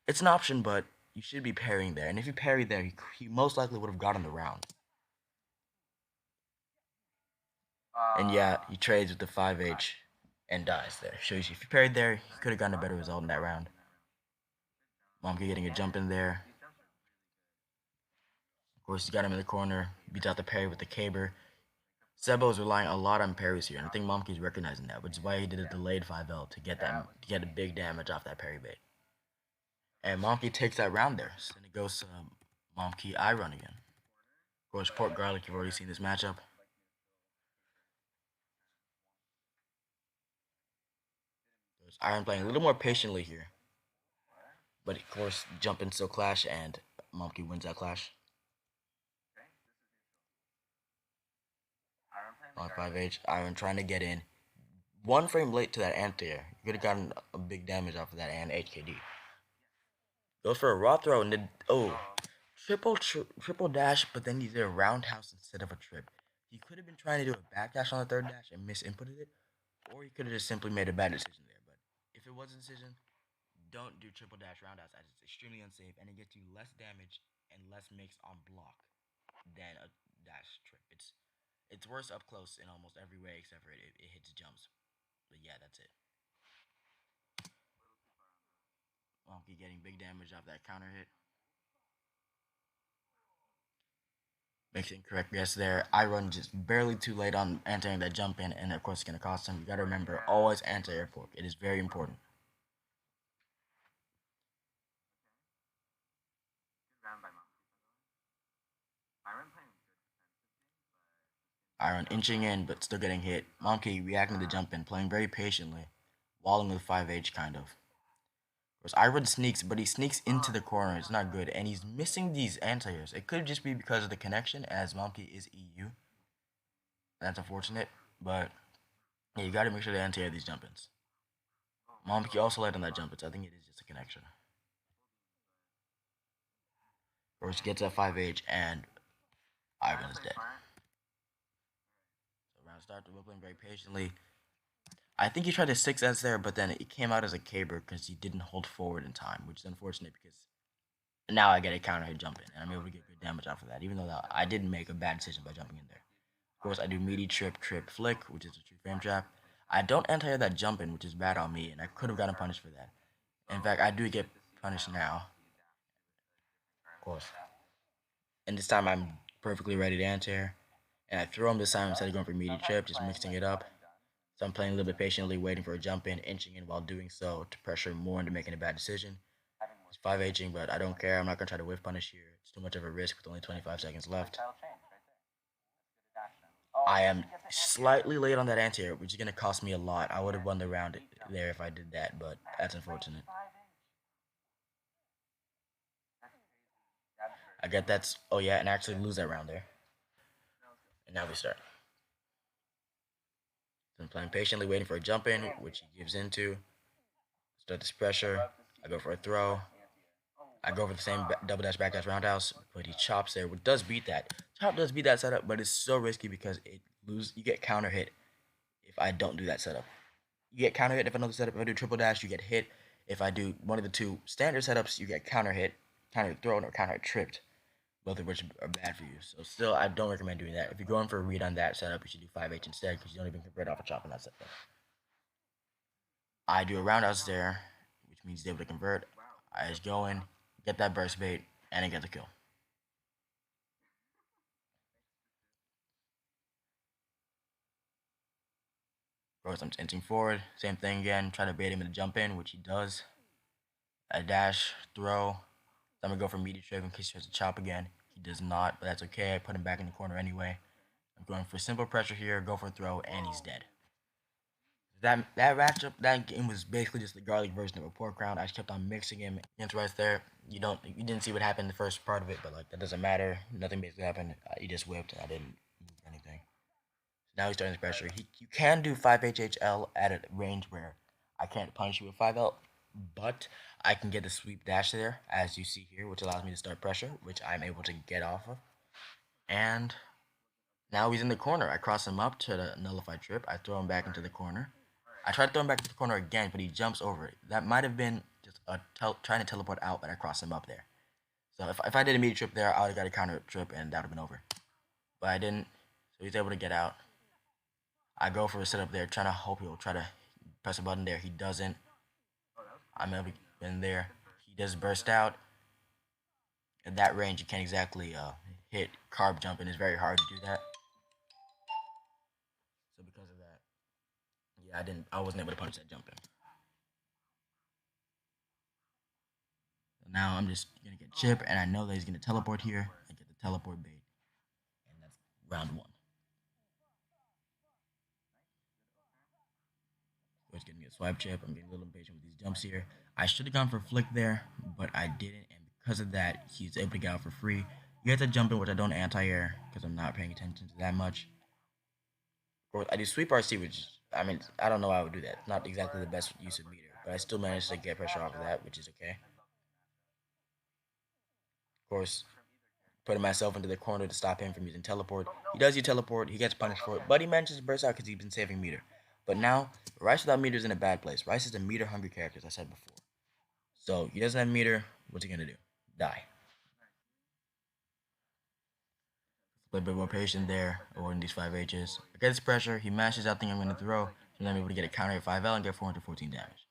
it's an option, but you should be parrying there. And if you parry there, he most likely would have gotten the round. And yeah, he trades with the 5H and dies there. Shows you if he parried there, he could have gotten a better result in that round. Momke getting a jump in there. Of course, he got him in the corner. Beats out the parry with the caber. Sebo is relying a lot on parries here, and I think Momke's recognizing that, which is why he did a delayed 5L to get a big damage off that parry bait. And Momke takes that round there. So then it goes to Momke I run again. Of course, Pork Garlic, you've already seen this matchup. There's Iron playing a little more patiently here. But of course, jump-ins still clash, and Momke wins that clash. On 5H, Iron trying to get in. One frame late to that anti-air. You could have gotten a big damage off of that and HKD. Goes for a raw throw and then, triple dash, but then he did a roundhouse instead of a trip. He could have been trying to do a backdash on the third dash and misinputted it, or he could have just simply made a bad decision there. But if it was a decision, don't do triple dash roundhouse as it's extremely unsafe and it gets you less damage and less mix on block than a dash trip. It's worse up close in almost every way except for it hits jumps. But yeah, that's it. Monkey getting big damage off that counter hit. Makes incorrect guess there. I run just barely too late on anti-airing that jump in, and of course it's going to cost him. You got to remember, always anti-air fork. It is very important. Iron inching in, but still getting hit. Monkey reacting to the jump in, playing very patiently, walling with 5H kind of. Of course, Iron sneaks, but he sneaks into the corner. It's not good, and he's missing these anti-airs. It could just be because of the connection, as Monkey is EU. That's unfortunate, but yeah, you got to make sure to anti-air these jump-ins. Monkey also led on that jump-ins. I think it is just a connection. Of course, gets that 5H, and Iron is dead. So round start, we're playing very patiently. I think he tried to 6S there, but then it came out as a caber because he didn't hold forward in time, which is unfortunate because now I get a counter hit jump in, and I'm able to get good damage off of that, even though I didn't make a bad decision by jumping in there. Of course, I do meaty trip, flick, which is a true frame trap. I don't anti-air that jump in, which is bad on me, and I could have gotten punished for that. In fact, I do get punished now. Of course. And this time I'm perfectly ready to anti-air. And I throw him this time instead of going for meaty trip, just mixing it up. So I'm playing a little bit patiently, waiting for a jump in, inching in while doing so to pressure him more into making a bad decision. He's 5Hing, but I don't care. I'm not going to try to whiff punish here. It's too much of a risk with only 25 seconds left. I am slightly late on that anti-air, which is going to cost me a lot. I would have won the round there if I did that, but that's unfortunate. I get that's, oh yeah, and actually lose that round there. And now we start. So I'm playing patiently, waiting for a jump in, which he gives into. Start this pressure. I go for a throw. I go for the same double dash backdash roundhouse, but he chops there, which does beat that. Chop does beat that setup, but it's so risky because you get counter hit if I don't do that setup. You get counter hit if I know the setup. If I do triple dash, you get hit. If I do one of the two standard setups, you get counter hit, counter thrown, or counter tripped, both of which are bad for you. So still, I don't recommend doing that. If you're going for a read on that setup, you should do 5H instead because you don't even convert off a chop on that setup. I do a roundhouse there, which means he's able to convert. I just go in, get that burst bait, and then get the kill. Of course, I'm inching forward. Same thing again. Try to bait him in the jump in, which he does. I dash, throw. I'm going to go for meaty trip in case he tries to chop again. He does not, but that's okay. I put him back in the corner anyway. I'm going for simple pressure here, go for a throw, and he's dead. That matchup, that game was basically just the garlic version of a pork round. I just kept on mixing him against right there. You didn't see what happened in the first part of it, but like that doesn't matter. Nothing basically happened. He just whipped, and I didn't move anything. So now he's starting his pressure. You can do 5HHL at a range where I can't punish you with 5L, but I can get the sweep dash there, as you see here, which allows me to start pressure, which I'm able to get off of. And now he's in the corner. I cross him up to the nullified trip. I throw him back into the corner. I tried throwing back to the corner again, but he jumps over it. That might have been just trying to teleport out, but I crossed him up there. So if I did a meter trip there, I would have got a counter trip, and that would have been over. But I didn't, so he's able to get out. I go for a setup there, trying to hope he'll try to press a button there. He doesn't. I'm able to get in there. He does burst out. At that range, you can't exactly hit carb jumping. It's very hard to do that. So because of that, yeah, I wasn't able to punch that jumping. So now I'm just gonna get chip, and I know that he's gonna teleport here. I get the teleport bait, and that's round one. He's getting me a swipe chip. I'm getting a little impatient with these jumps here. I should have gone for flick there, but I didn't, and because of that, he's able to get out for free. You have to jump in, which I don't anti-air because I'm not paying attention to that much. Of course, I do sweep RC, which I mean, I don't know why I would do that. It's not exactly the best use of meter, but I still managed to get pressure off of that, which is okay. Of course, putting myself into the corner to stop him from using teleport. He does use teleport, he gets punished for it, but he manages to burst out because he's been saving meter. But now, Rice without meter is in a bad place. Rice is a meter hungry character, as I said before. So he doesn't have meter, what's he gonna do? Die. A little bit more patient there, avoiding these 5 H's. Against pressure, he mashes out thing I'm gonna throw, so I'm able to get a counter at 5L and get 414 damage.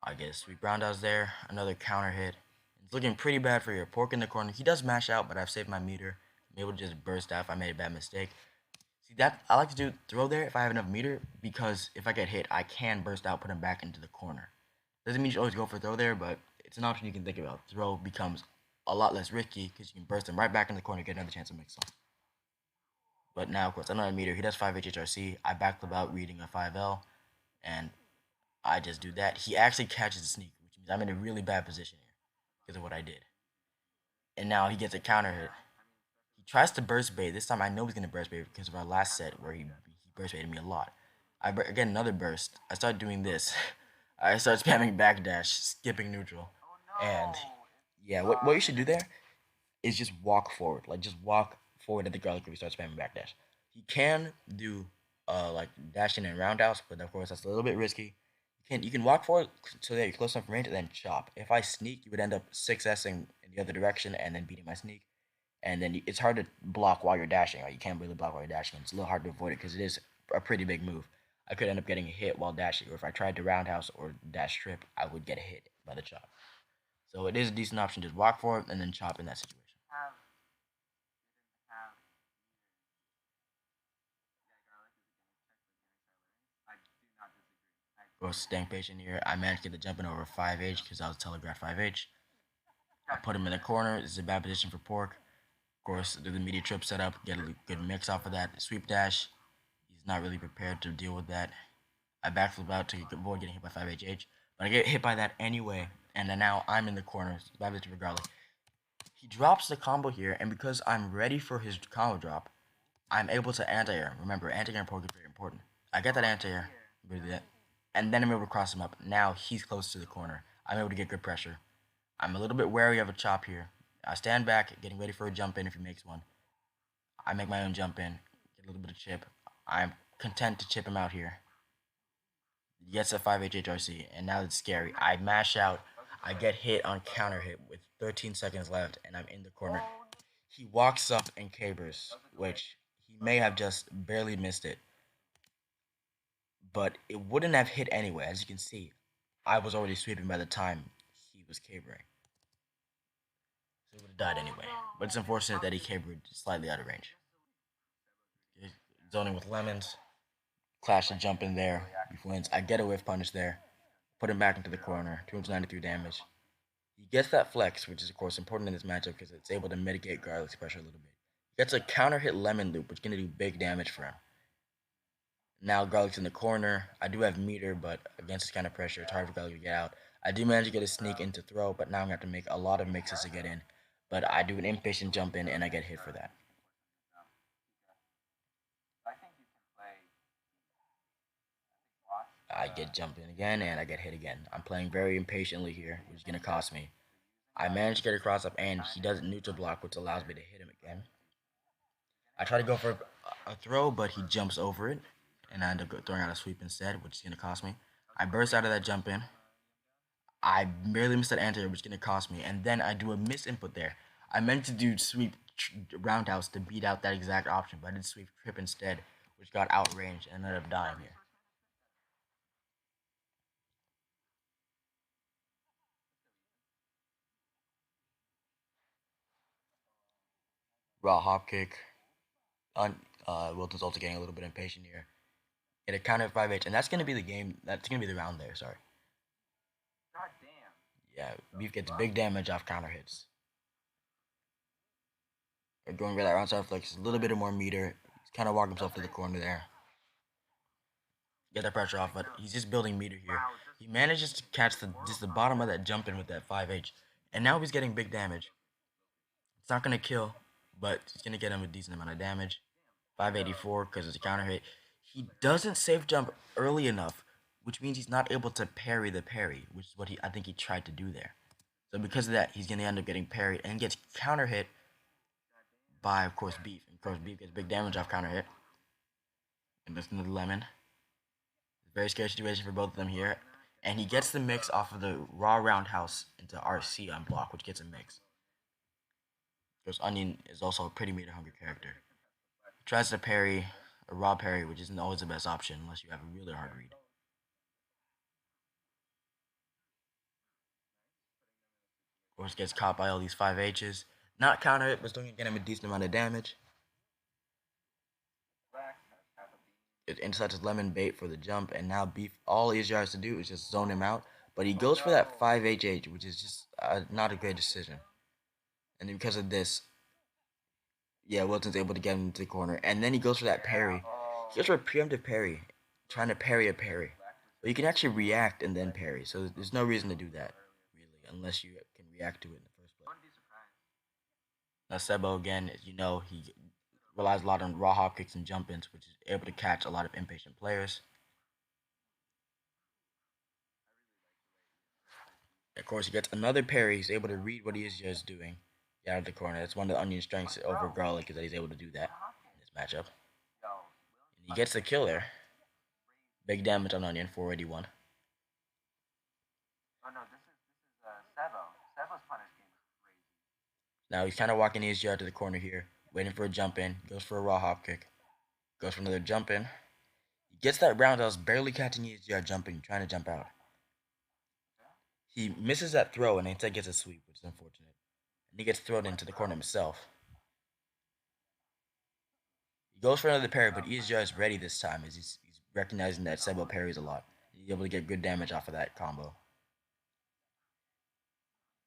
I get a sweet roundhouse there, another counter hit. It's looking pretty bad for your pork in the corner. He does mash out, but I've saved my meter. I'm able to just burst out if I made a bad mistake. See that I like to do throw there if I have enough meter because if I get hit, I can burst out, put him back into the corner. Doesn't mean you should always go for throw there, but it's an option you can think about. Throw becomes a lot less risky because you can burst him right back in the corner, get another chance to mix off. But now, of course, I'm not a meter. He does 5 HHRC. I backed about reading a 5L, and I just do that. He actually catches the sneak, which means I'm in a really bad position here because of what I did. And now he gets a counter hit. He tries to burst bait. This time I know he's going to burst bait because of our last set where he burst baited me a lot. I get another burst. I start doing this. I start spamming backdash, skipping neutral. And yeah, what you should do there is just walk forward. Like just walk forward at the garlic if you start spamming backdash. He can do like dashing and roundhouse, but of course that's a little bit risky. You can walk forward so that you're close enough range and then chop. If I sneak, you would end up 6S'ing in the other direction and then beating my sneak. And then it's hard to block while you're dashing. Right? You can't really block while you're dashing. It's a little hard to avoid it because it is a pretty big move. I could end up getting a hit while dashing, or if I tried to roundhouse or dash trip, I would get a hit by the chop. So it is a decent option. Just walk forward and then chop in that situation. Go staying patient here. I managed to get the jump in over 5H because I was telegraphed 5H. I put him in the corner. This is a bad position for Pork. Of course, do the media trip setup, get a good mix off of that. Sweep dash. He's not really prepared to deal with that. I backflip out to avoid getting hit by 5HH, but I get hit by that anyway, and then now I'm in the corner. Bad position for Garlic. He drops the combo here, and because I'm ready for his combo drop, I'm able to anti-air. Remember, anti-air and Pork is very important. I get that anti-air, and then I'm able to cross him up. Now he's close to the corner. I'm able to get good pressure. I'm a little bit wary of a chop here. I stand back, getting ready for a jump in if he makes one. I make my own jump in, get a little bit of chip. I'm content to chip him out here. He gets a 5 HHRC, and now it's scary. I mash out. I get hit on counter hit with 13 seconds left, and I'm in the corner. He walks up and cabers, which he may have just barely missed it. But it wouldn't have hit anyway. As you can see, I was already sweeping by the time he was cabering. So he would have died anyway. But it's unfortunate that he cabered slightly out of range. Zoning with lemons. Clash and jump in there. He wins. I get a whiff punish there. Put him back into the corner. 293 damage. He gets that flex, which is of course important in this matchup because it's able to mitigate Garlic's pressure a little bit. He gets a counter hit lemon loop, which is going to do big damage for him. Now Garlic's in the corner. I do have meter, but against this kind of pressure, it's hard for Garlic to get out. I do manage to get a sneak into throw, but now I'm going to have to make a lot of mixes to get in. But I do an impatient jump in, and I get hit for that. I get jumped in again, and I get hit again. I'm playing very impatiently here, which is going to cost me. I manage to get a cross up, and he doesn't neutral block, which allows me to hit him again. I try to go for a throw, but he jumps over it. and I end up throwing out a sweep instead, which is going to cost me. I burst out of that jump in. I barely missed that anti, which is going to cost me. And then I do a miss input there. I meant to do sweep roundhouse to beat out that exact option, but I did sweep trip instead, which got outranged and ended up dying here. Raw hop kick. Wilton's also getting a little bit impatient here. Get a counter 5H, and that's going to be the game. That's going to be the round there, sorry. God damn. Yeah, Beef gets big damage off counter hits. They're going for that round side flex, a little bit of more meter. He's kind of walking himself to the corner there. Get that pressure off, but he's just building meter here. He manages to catch just the bottom of that jump in with that 5H, and now he's getting big damage. It's not going to kill, but it's going to get him a decent amount of damage. 584 because it's a counter hit. He doesn't safe jump early enough, which means he's not able to parry the parry, which is what I think he tried to do there. So because of that, he's going to end up getting parried and gets counter hit by, of course, Beef. And of course, Beef gets big damage off counter hit. And that's another lemon. Very scary situation for both of them here. And he gets the mix off of the raw roundhouse into RC on block, which gets a mix. Because Onion is also a pretty meter hungry character. He tries to parry a raw parry, which isn't always the best option unless you have a really hard read. Of course, gets caught by all these 5Hs. Not counter it, but still get him a decent amount of damage. It intercepts his lemon bait for the jump, and now Beef, all he has to do is just zone him out. But he goes for that 5HH, which is just not a great decision. And because of this, yeah, Wilson's able to get him into the corner. And then he goes for that parry. He goes for a preemptive parry, trying to parry a parry. But you can actually react and then parry, so there's no reason to do that, really, unless you can react to it in the first place. Now Sebo, again, as you know, he relies a lot on raw hop kicks and jump ins, which is able to catch a lot of impatient players. Of course, he gets another parry. He's able to read what he is just doing. Get out of the corner. That's one of the Onion's strengths over Garlic, is that he's able to do that in this matchup. And he gets the kill there. Big damage on Onion, 481. Oh no, this is Sebo. Sebo's punish game is crazy. Now he's kind of walking ESGR to the corner here, waiting for a jump in. Goes for a raw hop kick. Goes for another jump in. He gets that roundhouse, barely catching ESGR jumping, trying to jump out. He misses that throw and instead gets a sweep, which is unfortunate. And he gets thrown into the corner himself. He goes for another parry, but ESGR is ready this time as he's recognizing that Sebo parries a lot. He's able to get good damage off of that combo.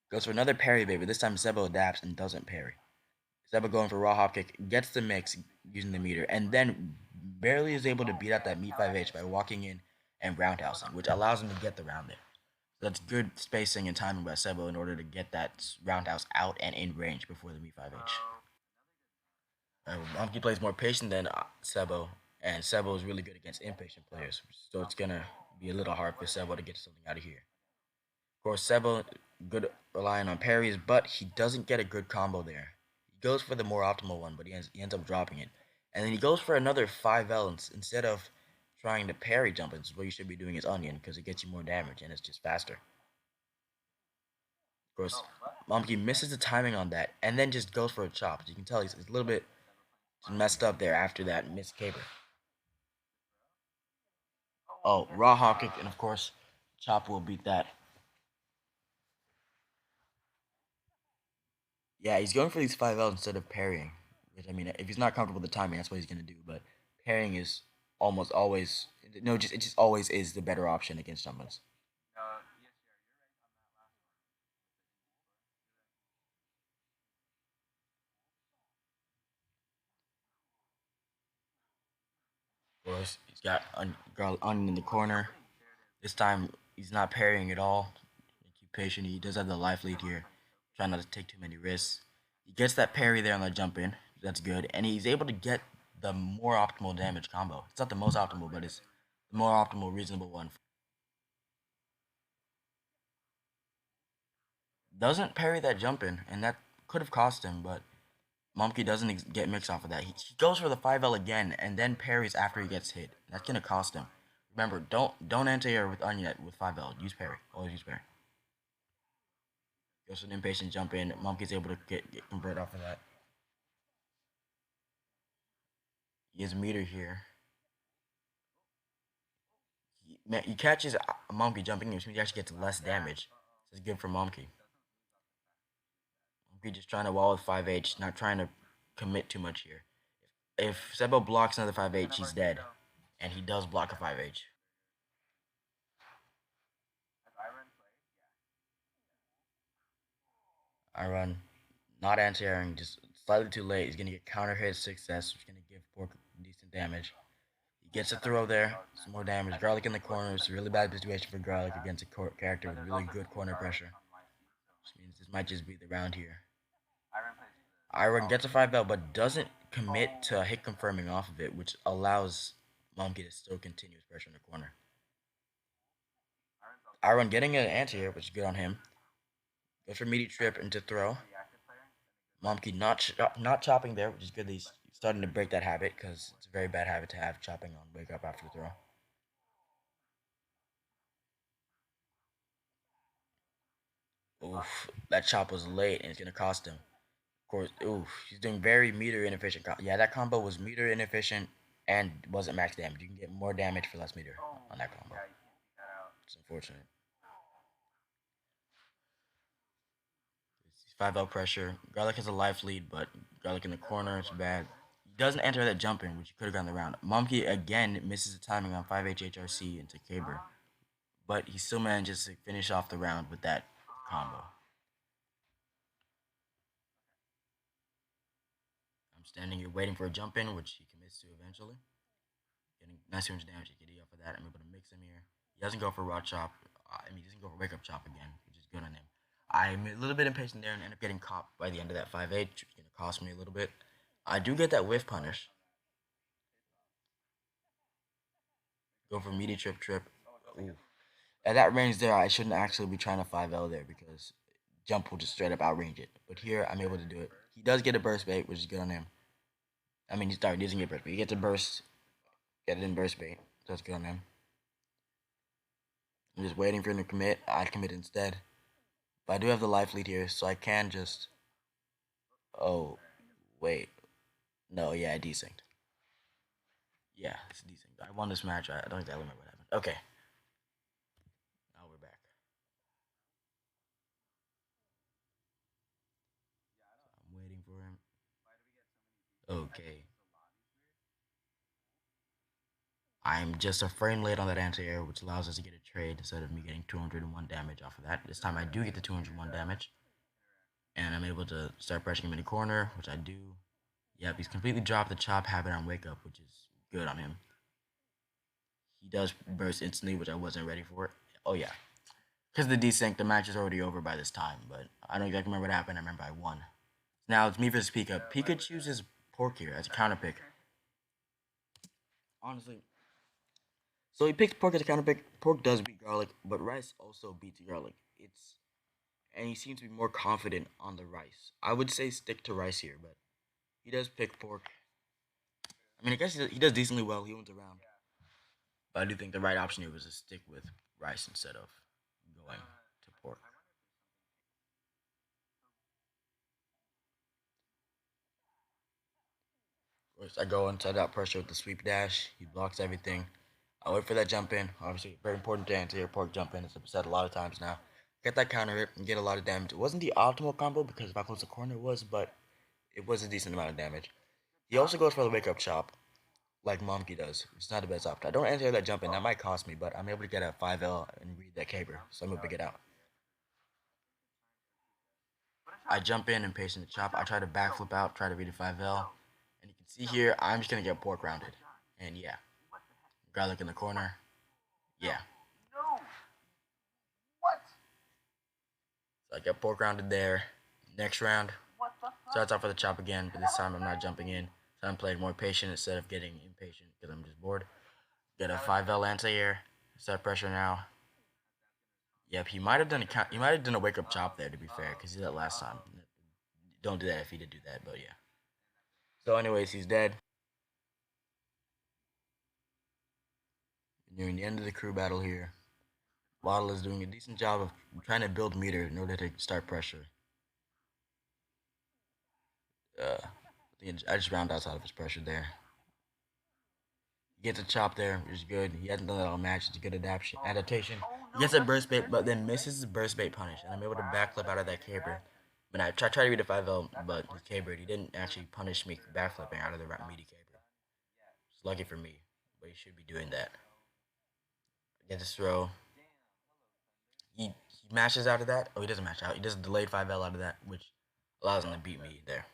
Goes for another parry bait, but this time Sebo adapts and doesn't parry. Sebo going for raw hop kick, gets the mix using the meter, and then barely is able to beat out that meat 5H by walking in and roundhousing, which allows him to get the round there. So that's good spacing and timing by Sebo in order to get that roundhouse out and in range before the meat 5H. Monkey plays more patient than Sebo, and Sebo is really good against impatient players, so it's gonna be a little hard for Sebo to get something out of here. Of course, Sebo good relying on parries, but he doesn't get a good combo there. He goes for the more optimal one, but he ends up dropping it, and then he goes for another 5L instead of trying to parry jump. It's what you should be doing is Onion because it gets you more damage and it's just faster. Of course, Monkey misses the timing on that and then just goes for a chop. As you can tell, he's a little bit messed up there after that missed caper. Oh, raw hop kick, and of course, chop will beat that. Yeah, he's going for these 5Ls instead of parrying. Which, I mean, if he's not comfortable with the timing, that's what he's going to do. But parrying is almost always, no, it just always is the better option against summons. Of course, he's got Onion in the corner. This time, he's not parrying at all. Keep patient. He does have the life lead here. Try not to take too many risks. He gets that parry there on the jump in. That's good. And he's able to get the more optimal damage combo. It's not the most optimal, but it's the more optimal, reasonable one. Doesn't parry that jump in, and that could have cost him, but Momke doesn't get mixed off of that. He goes for the 5L again and then parries after he gets hit. That's gonna cost him. Remember, don't anti-air with Onion with 5L. Use parry. Always use parry. Goes for an impatient jump in. Momke's able to get convert off of that. He has meter here. He catches Momke jumping in, which means he actually gets less damage. This is good for Momke. Momke just trying to wall with 5H, not trying to commit too much here. If Sebo blocks another 5H, he's dead. And he does block a 5H. I run not anti-airing, just slightly too late. He's gonna get counter hit success, which is gonna give Pork decent damage. He gets a throw there, some more damage. Garlic in the corner. It's a really bad situation for Garlic against a character with really good corner pressure. Which means this might just be the round here. Iron gets a 5L but doesn't commit to hit confirming off of it, which allows Monkey to still continue his pressure in the corner. Iron getting an anti-air, which is good on him. Goes for meaty trip into throw. Momke not chopping there, which is good that he's starting to break that habit, because it's a very bad habit to have, chopping on wake up after the throw. Oof, that chop was late and it's gonna cost him. Of course, oof, he's doing very meter inefficient. Yeah, that combo was meter inefficient and wasn't max damage. You can get more damage for less meter on that combo. It's unfortunate. 5L pressure. Garlic has a life lead, but Garlic in the corner, it's bad. He doesn't enter that jump in, which he could have gotten the round. Momke again misses the timing on 5H HRC into Caber, but he still manages to finish off the round with that combo. I'm standing here waiting for a jump in, which he commits to eventually. Getting nice damage to get off of that. I'm able to mix him here. He doesn't go for raw chop. He doesn't go for wake up chop again, which is good on him. I'm a little bit impatient there and end up getting caught by the end of that 5H, which is going to cost me a little bit. I do get that whiff punish. Go for meaty trip. Ooh. At that range there, I shouldn't actually be trying to 5L there because jump will just straight up outrange it. But here, I'm able to do it. He does get a burst bait, which is good on him. I mean, he doesn't get burst bait. He gets a burst, get it in burst bait. So that's good on him. I'm just waiting for him to commit. I commit instead. But I do have the life lead here, so I can just... Oh, wait. No, yeah, I desynced. Yeah, it's desynced. I won this match. I don't think I remember what happened. Okay. Now we're back. I'm waiting for him. Okay. I'm just a frame late on that anti-air, which allows us to get a trade instead of me getting 201 damage off of that. This time I do get the 201 damage. And I'm able to start pressuring him in the corner, which I do. Yep, he's completely dropped the chop habit on wake up, which is good on him. He does burst instantly, which I wasn't ready for. Oh, yeah. Because of the desync, the match is already over by this time. But I don't exactly remember what happened. I remember I won. Now it's me versus Pika. Pika chooses Pork here as a counter pick. Honestly. So he picks Pork as a counter pick. Pork does beat Garlic, but Rice also beats Garlic. And he seems to be more confident on the Rice. I would say stick to Rice here, but he does pick Pork. I mean, I guess he does decently well. He wins a round. But I do think the right option here was to stick with Rice instead of going to Pork. Of course, I go inside that pressure with the sweep dash. He blocks everything. I wait for that jump in. Obviously, very important to anti-air Pork jump in. It's been said a lot of times now. Get that counter hit and get a lot of damage. It wasn't the optimal combo because if I close the corner it was, but it was a decent amount of damage. He also goes for the wake up chop, like Monkey does. It's not the best option. I don't anti-air that jump in. That might cost me, but I'm able to get a 5L and read that caber, so I'm able to get out. I jump in and patient the chop. I try to backflip out, try to read a 5L. And you can see here, I'm just going to get Pork rounded. And yeah. Garlic in the corner. Yeah. So I get Pork rounded there. Next round, starts off with a chop again, but this time I'm not jumping in. So I'm playing more patient instead of getting impatient because I'm just bored. Get a 5L anti-air. Start pressure now. Yep, he might have done a wake up chop there to be fair, because he did that last time. Don't do that if he did do that, but yeah. So anyways, he's dead. Nearing the end of the crew battle here. Waddle is doing a decent job of trying to build meter in order to start pressure. I just round outside of his pressure there. He gets a chop there, which is good. He hasn't done that all match. It's a good adaptation. He gets a burst bait, but then misses the burst bait punish, and I'm able to backflip out of that caber. When I tried to read a 5L, but his caber, he didn't actually punish me backflipping out of the meaty caber. It's lucky for me, but he should be doing that. Get this throw. He mashes out of that. Oh, he doesn't mash out. He does a delayed 5L out of that, which allows him to beat me there.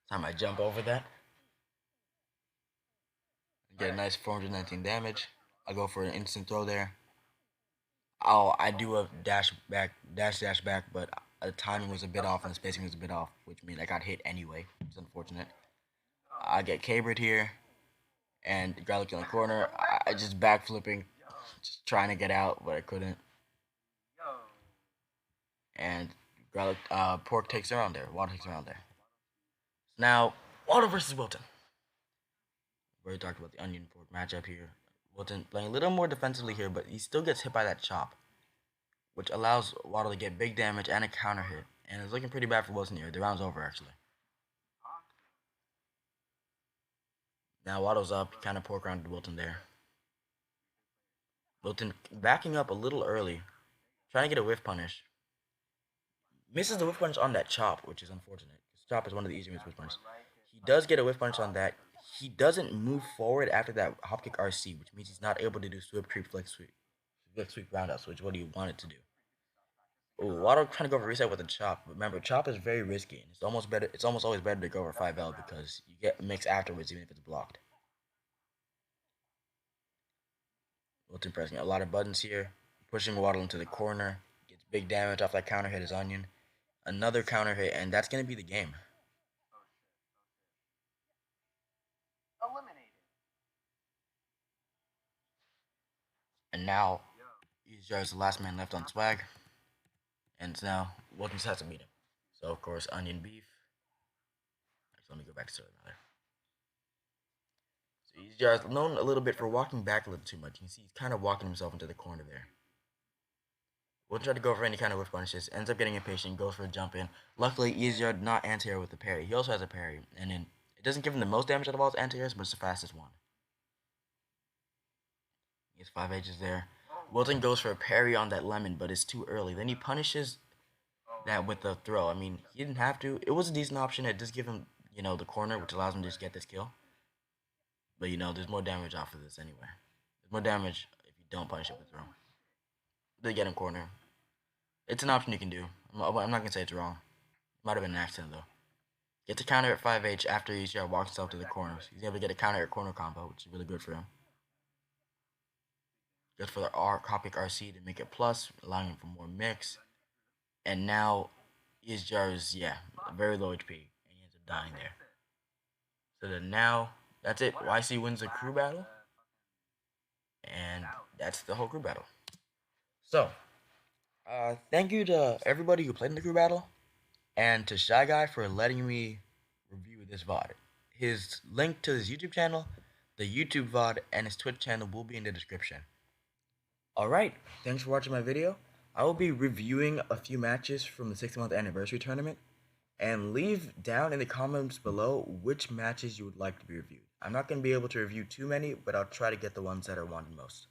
Time I jump over that. Get a nice 419 damage. I go for an instant throw there. Oh, I do a dash back, but the timing was a bit off and the spacing was a bit off, which means I got hit anyway. It's unfortunate. I get cabered here, and garlic in the corner. I just backflipping, just trying to get out, but I couldn't. And garlic, pork takes around there. Water takes around there. Now, Water versus Wilton. We already talked about the onion pork matchup here. Wilton playing a little more defensively here, but he still gets hit by that chop, which allows Waddle to get big damage and a counter hit. And it's looking pretty bad for Wilson here. The round's over, actually. Now Waddle's up, kind of pork around Wilton there. Wilton backing up a little early, trying to get a whiff punish. Misses the whiff punish on that chop, which is unfortunate. This chop is one of the easier whiff punishes. He does get a whiff punish on that. He doesn't move forward after that hop kick RC, which means he's not able to do sweep, creep, flex, sweep roundouts, which is what he wanted to do. Ooh, Waddle trying to go for reset with a chop. Remember, chop is very risky, and it's almost better. It's almost always better to go for 5L because you get mix afterwards, even if it's blocked. Wilton pressing a lot of buttons here, pushing Waddle into the corner. Gets big damage off that counter hit his onion. Another counter hit, and that's gonna be the game. And now, he's just the last man left on swag. And now, Wilton just has to beat him. So, of course, onion beef. Actually, let me go back to story rather. So, he's just known a little bit for walking back a little too much. You can see he's kind of walking himself into the corner there. Wilton tried to go for any kind of whiff punishes. Ends up getting impatient, goes for a jump in. Luckily, Easyard not anti-air with the parry. He also has a parry. And then, it doesn't give him the most damage out of all his anti-airs, but it's the fastest one. He has 5 H's there. Wilton goes for a parry on that lemon, but it's too early. Then he punishes that with the throw. I mean, he didn't have to. It was a decent option. It does give him, the corner, which allows him to just get this kill. But, there's more damage off of this anyway. There's more damage if you don't punish it with throw. They get him corner. It's an option you can do. I'm not going to say it's wrong. It might have been an accident, though. Gets a counter at 5H after he walks himself to the corners. He's able to get a counter at corner combo, which is really good for him. Goes for the Copic RC to make it plus, allowing him for more mix. And now, Isjar is, very low HP. And he ends up dying there. So then now, that's it. YC wins the crew battle. And that's the whole crew battle. So, thank you to everybody who played in the crew battle. And to Shygy for letting me review this VOD. His link to his YouTube channel, the YouTube VOD, and his Twitch channel will be in the description. Alright, thanks for watching my video. I will be reviewing a few matches from the 6-month anniversary tournament. And leave down in the comments below which matches you would like to be reviewed. I'm not going to be able to review too many, but I'll try to get the ones that are wanted most.